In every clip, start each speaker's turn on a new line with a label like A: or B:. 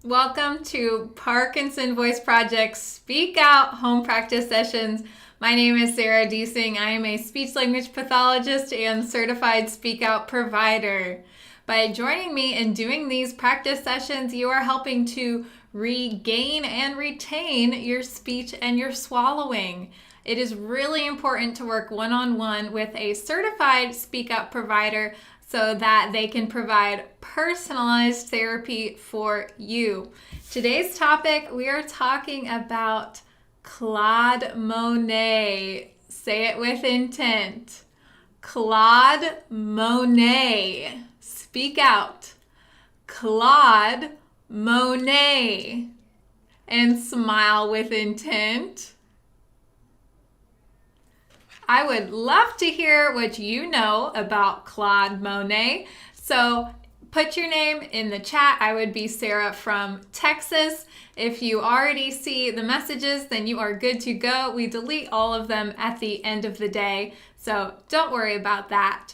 A: Welcome to Parkinson Voice Project Speak Out Home Practice Sessions. My name is Sarah Deasing. I am a speech language pathologist and certified Speak Out provider. By joining me in doing these practice sessions, you are helping to regain and retain your speech and your swallowing. It is really important to work one-on-one with a certified Speak Out provider so that they can provide personalized therapy for you. Today's topic, we are talking about Claude Monet. Say it with intent. Claude Monet. Speak out. Claude Monet. And smile with intent. I would love to hear what you know about Claude Monet. So put your name in the chat. I would be Sarah from Texas. If you already see the messages, then you are good to go. We delete all of them at the end of the day, so don't worry about that.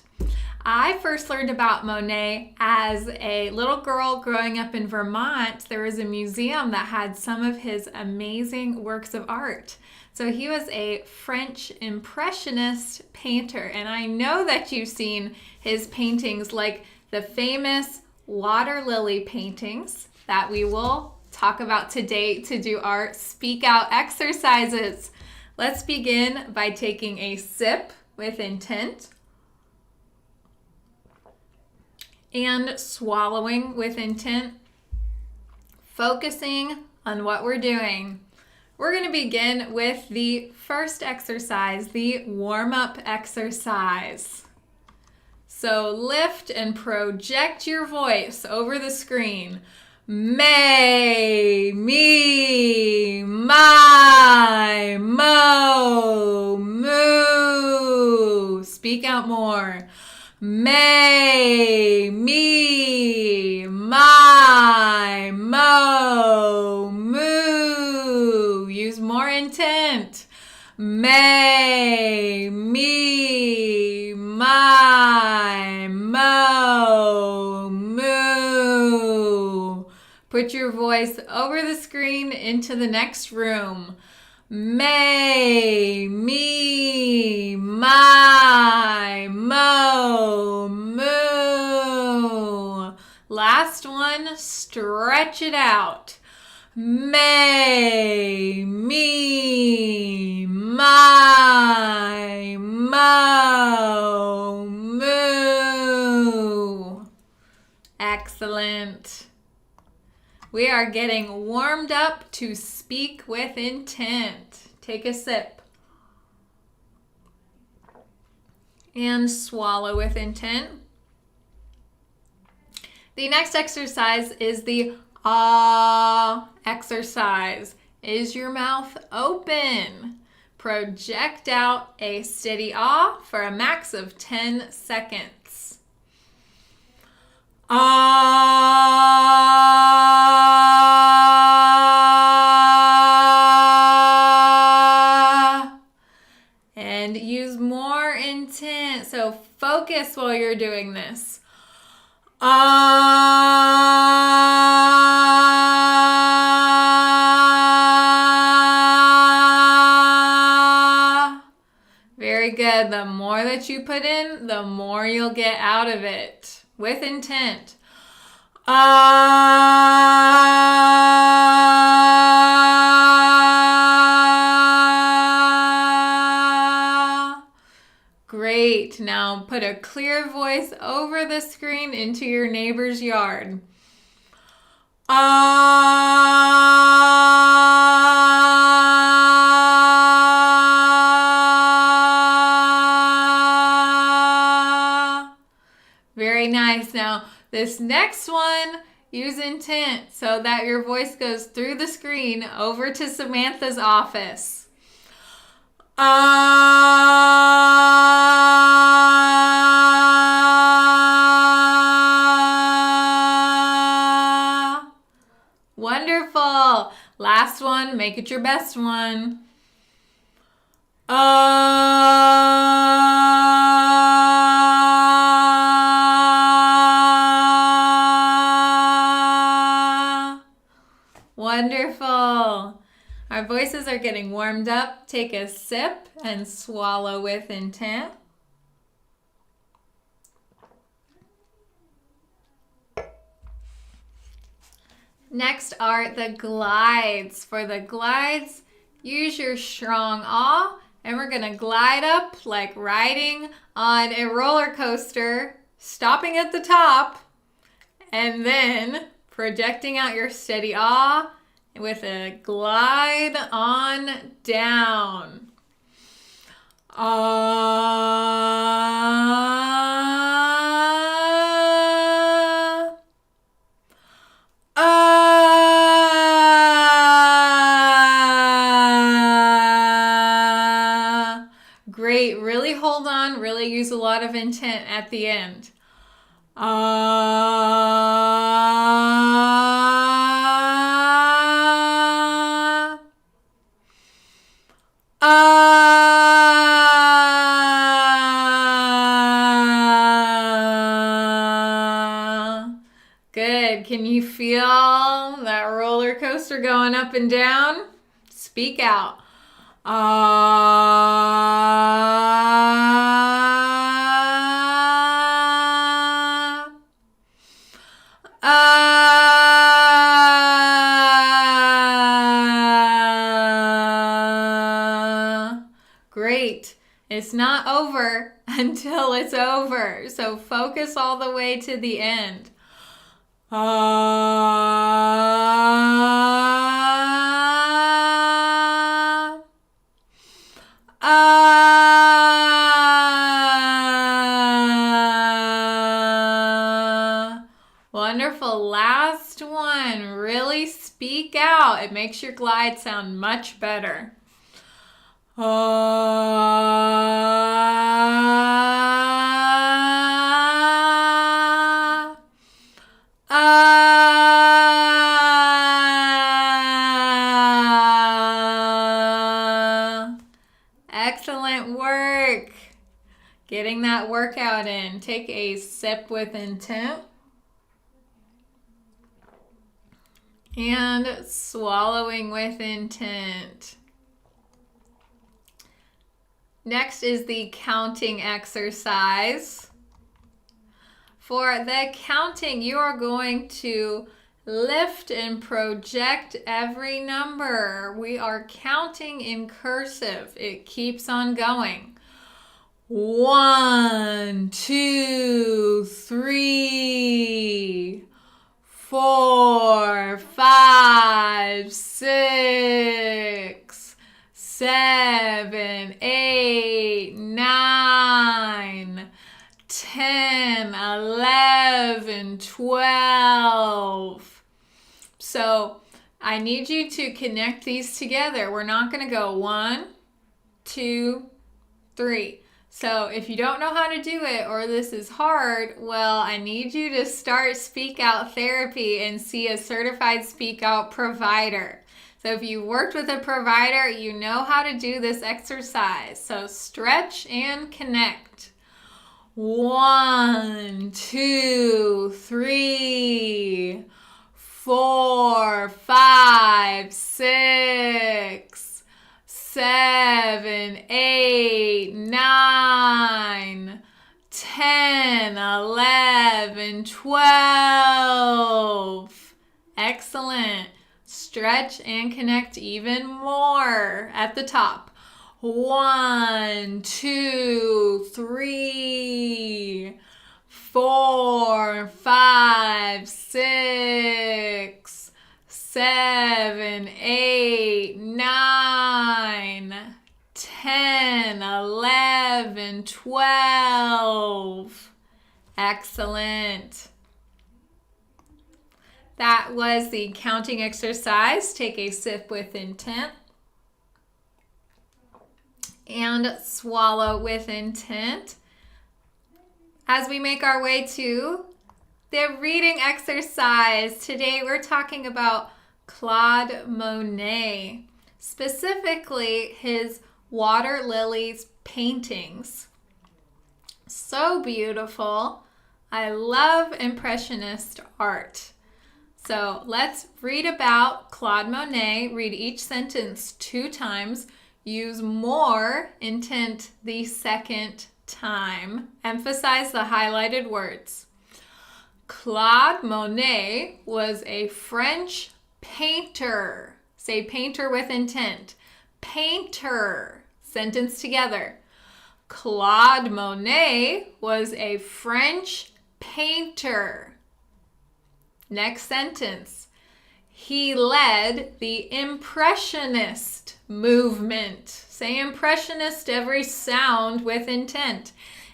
A: I first learned about Monet as a little girl growing up in Vermont. There was a museum that had some of his amazing works of art. So he was a French Impressionist painter, and I know that you've seen his paintings like the famous water lily paintings that we will talk about today to do our speak out exercises. Let's begin by taking a sip with intent and swallowing with intent, focusing on what we're doing. We're going to begin with the first exercise, the warm-up exercise. So lift and project your voice over the screen. May, me, my, mo, moo. Speak out more. May, me, my, mo, moo. Use more intent. May, me, my, mo, moo. Put your voice over the screen into the next room. May, me, my, mo, moo. Last one, stretch it out. May, me, my, mo, moo. Excellent. We are getting warmed up to speak with intent. Take a sip. And swallow with intent. The next exercise is the ah exercise. Is your mouth open? Project out a steady ah for a max of 10 seconds. Ah. And use more intent. So focus while you're doing this. Ah. Very good. The more that you put in, the more you'll get out of it. With intent. Ah. Great. Now put a clear voice over the screen into your neighbor's yard. Ah. Very nice. Now, this next one, use intent so that your voice goes through the screen over to Samantha's office. Ah. Wonderful. Last one, make it your best one. Wonderful. Our voices are getting warmed up. Take a sip and swallow with intent. Next are the glides. For the glides, use your strong ah, and we're going to glide up like riding on a roller coaster, stopping at the top, and then projecting out your steady ah with a glide on down. Ah. Ah. Great. Really hold on. Really use a lot of intent at the end. Ah. Ah. Good. Can you feel that roller coaster going up and down? Speak out. Ah. Ah. Great. It's not over until it's over. So focus all the way to the end. Ah. Ah. Wonderful. Last one. Really speak out. It makes your glide sound much better. Ah. Ah. Excellent work. Getting that workout in. Take a sip with intent. And swallowing with intent. Next is the counting exercise. For the counting, you are going to lift and project every number. We are counting in cursive. It keeps on going. 1, 2, 3, 4, 5, 6, 7, 8, 9, 10, 11, 12. So I need you to connect these together. We're not going to go 1, 2, 3. So if you don't know how to do it or this is hard, well, I need you to start Speak Out therapy and see a certified Speak Out provider. So if you worked with a provider, you know how to do this exercise. So stretch and connect. 1, 2, 3, 4, 5, 6, 7, 8, 9, 10, 11, 12. Excellent. Stretch and connect even more at the top. 1, 2, 3, 4, 5, 6, 7, 8, 9, 10, 11, 12. Excellent. That was the counting exercise. Take a sip with intent. And swallow with intent. As we make our way to the reading exercise, today we're talking about Claude Monet, specifically his water lilies paintings. So beautiful. I love Impressionist art. So let's read about Claude Monet. Read each sentence 2 times. Use more intent the second time. Emphasize the highlighted words. Claude Monet was a French painter. Say painter with intent. Painter. Sentence together. Claude Monet was a French painter. Next sentence. He led the Impressionist movement. Say Impressionist every sound with intent.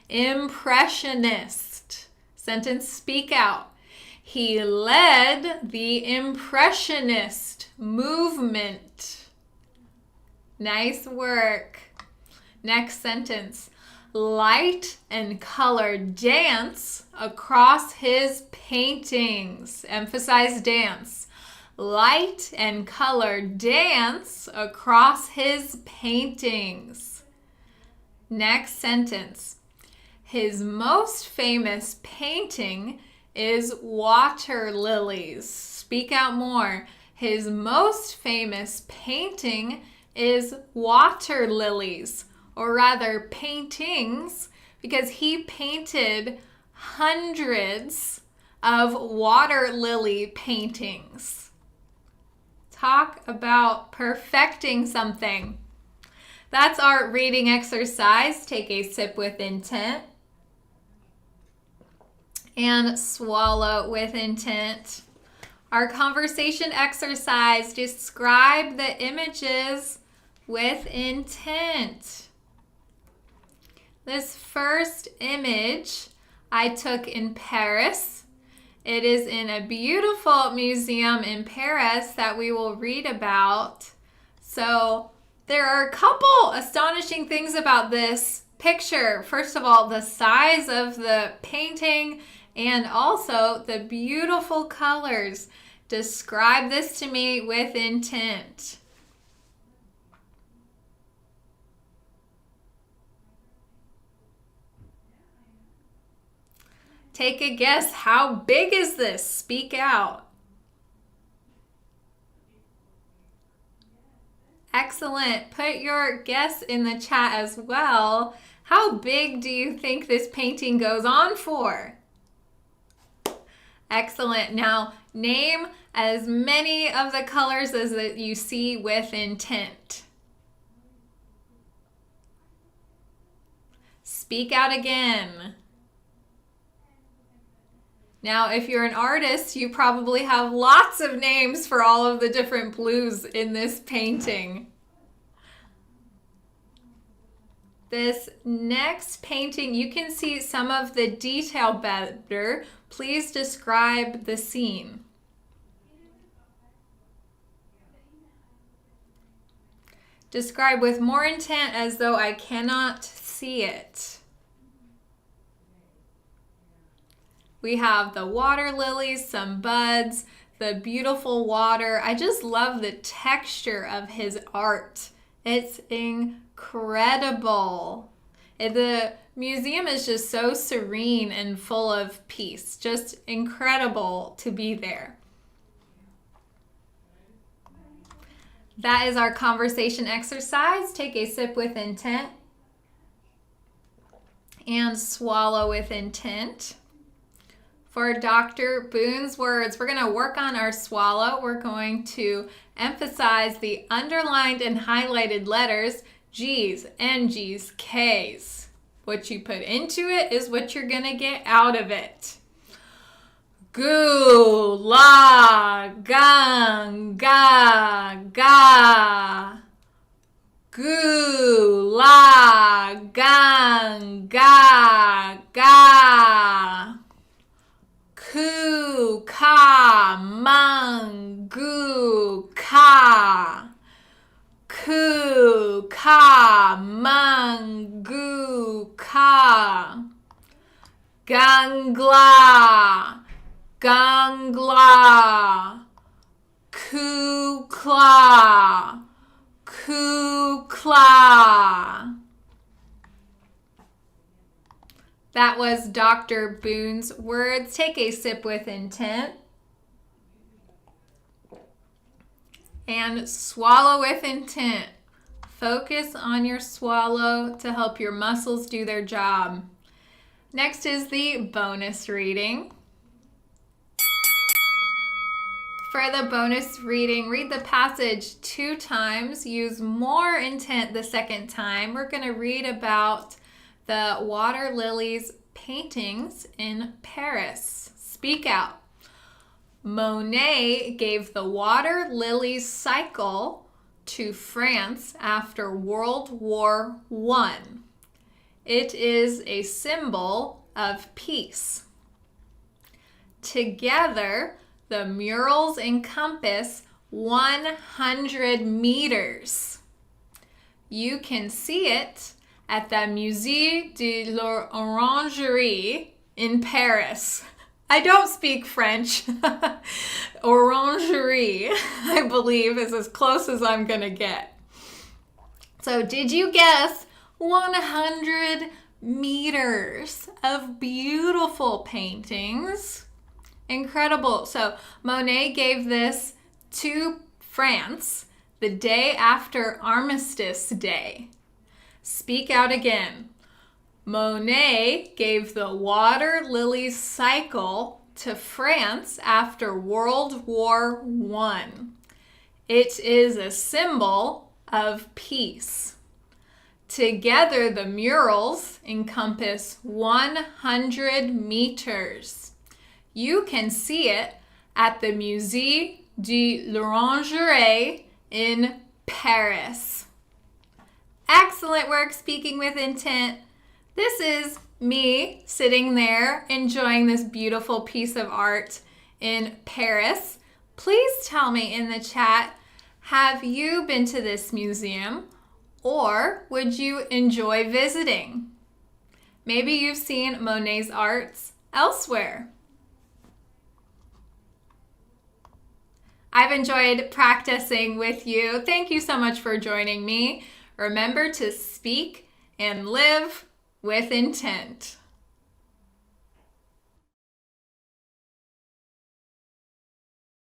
A: Impressionist. Sentence, speak out. He led the Impressionist movement. Nice work. Next sentence. Light and color dance across his paintings. Emphasize dance. Light and color dance across his paintings. Next sentence. His most famous painting is water lilies. Speak out more. His most famous painting is water lilies, or rather paintings, because he painted hundreds of water lily paintings. Talk about perfecting something. That's our reading exercise. Take a sip with intent and swallow with intent. Our conversation exercise, describe the images with intent. This first image I took in Paris. It is in a beautiful museum in Paris that we will read about. So there are a couple astonishing things about this picture. First of all, the size of the painting and also the beautiful colors. Describe this to me with intent. Take a guess. How big is this? Speak out. Excellent. Put your guess in the chat as well. How big do you think this painting goes on for? Excellent. Now, name as many of the colors as that you see with intent. Speak out again. Now, if you're an artist, you probably have lots of names for all of the different blues in this painting. This next painting, you can see some of the detail better. Please describe the scene. Describe with more intent as though I cannot see it. We have the water lilies, some buds, the beautiful water. I just love the texture of his art. It's incredible. The museum is just so serene and full of peace. Just incredible to be there. That is our conversation exercise. Take a sip with intent and swallow with intent. For Dr. Boon's words, we're going to work on our swallow. We're going to emphasize the underlined and highlighted letters, G's, Ng's, K's. What you put into it is what you're going to get out of it. Gu, la, gang, ga, ga. Gu, la, gang, ga, ga. Ku, ka, mang, gu, ka. Ku, ka, mang, gu, ka. Gangla, gangla. Kukla, kukla. That was Dr. Boon's words. Take a sip with intent And swallow with intent. Focus on your swallow to help your muscles do their job. Next is the bonus reading. For the bonus reading, read the passage 2 times. Use more intent the second time. We're going to read about the water lilies paintings in Paris. Speak out. Monet gave the water lilies cycle to France after World War I. It is a symbol of peace. Together, the murals encompass 100 meters. You can see it at the Musée de l'Orangerie in Paris. I don't speak French. Orangerie, I believe, is as close as I'm going to get. So did you guess 100 meters of beautiful paintings? Incredible. So Monet gave this to France the day after Armistice Day. Speak out again. Monet gave the water lilies cycle to France after World War I. It is a symbol of peace. Together, the murals encompass 100 meters. You can see it at the Musée de l'Orangerie in Paris. Excellent work speaking with intent. This is me sitting there enjoying this beautiful piece of art in Paris. Please tell me in the chat, have you been to this museum or would you enjoy visiting? Maybe you've seen Monet's arts elsewhere. I've enjoyed practicing with you. Thank you so much for joining me. Remember to speak and live with intent.